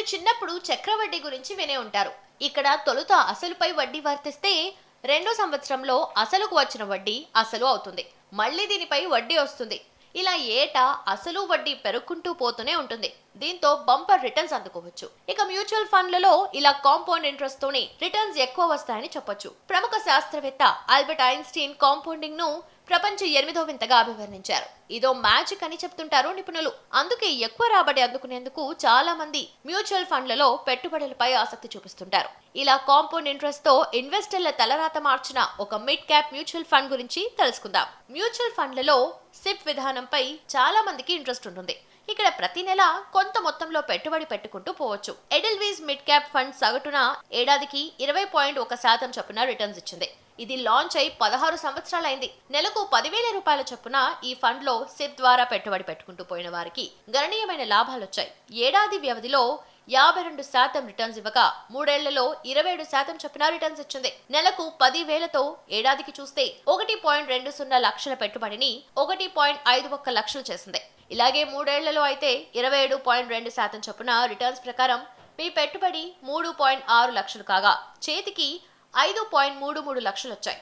మీరు చిన్నప్పుడు చక్రవడ్డీ గురించి వినే ఉంటారు. ఇక్కడ తొలుత అసలుపై వడ్డీ వర్తిస్తే రెండో సంవత్సరంలో అసలుకు వచ్చిన వడ్డీ అసలు అవుతుంది. మళ్ళీ దీనిపై వడ్డీ వస్తుంది. ఇలా ఏటా అసలు వడ్డీ పెరుగుకుంటూ పోతూనే ఉంటుంది. దీంతో బంపర్ రిటర్న్స్ అందుకోవచ్చు. ఇక మ్యూచువల్ ఫండ్లలో ఇలా కాంపౌండ్ ఇంట్రెస్ట్ తోనే రిటర్న్స్ ఎక్కువ వస్తాయని చెప్పొచ్చు. ప్రముఖ శాస్త్రవేత్త ఆల్బర్ట్ ఐన్స్టీన్ కాంపౌండింగ్ ను ప్రపంచ 8వ వింతగా అభివర్ణించారు. ఇదో మ్యాజిక్ అని చెప్తుంటారు నిపుణులు. అందుకే ఎక్కువ రాబడి అందుకునేందుకు చాలా మంది మ్యూచువల్ ఫండ్లలో పెట్టుబడులపై ఆసక్తి చూపిస్తుంటారు. ఇలా కాంపౌండ్ ఇంట్రెస్ట్ తో ఇన్వెస్టర్ల తలరాత మార్చిన ఒక మిడ్ క్యాప్ మ్యూచువల్ ఫండ్ గురించి తెలుసుకుందాం. మ్యూచువల్ ఫండ్లలో సిప్ విధానంపై చాలా మందికి ఇంట్రెస్ట్ ఉంటుంది. ఇక్కడ ప్రతి నెల కొంత మొత్తంలో పెట్టుబడి పెట్టుకుంటూ పోవచ్చు. ఎడెల్వీస్ మిడ్ క్యాప్ ఫండ్ సగటున ఏడాదికి 20.1% చొప్పున రిటర్న్స్ ఇచ్చింది. ఇది లాంచ్ అయి 16 సంవత్సరాలైంది. నెలకు 10,000 రూపాయల చొప్పున ఈ ఫండ్ లో సిప్ ద్వారా పెట్టుబడి పెట్టుకుంటూ పోయిన వారికి గణనీయమైన లాభాలు వచ్చాయి. ఏడాది వ్యవధిలో 52% రిటర్న్స్ ఇవ్వగా 3 ఏళ్లలో 27% చొప్పున రిటర్న్స్ ఇచ్చింది. నెలకు 10,000తో ఏడాదికి చూస్తే 1.20 లక్షల పెట్టుబడిని 1.51 లక్షలు చేసింది. ఇలాగే 3 ఏళ్లలో అయితే 27.2% చొప్పున రిటర్న్స్ ప్రకారం మీ పెట్టుబడి 3.6 లక్షలు కాగా చేతికి 5.33 లక్షలు వచ్చాయి.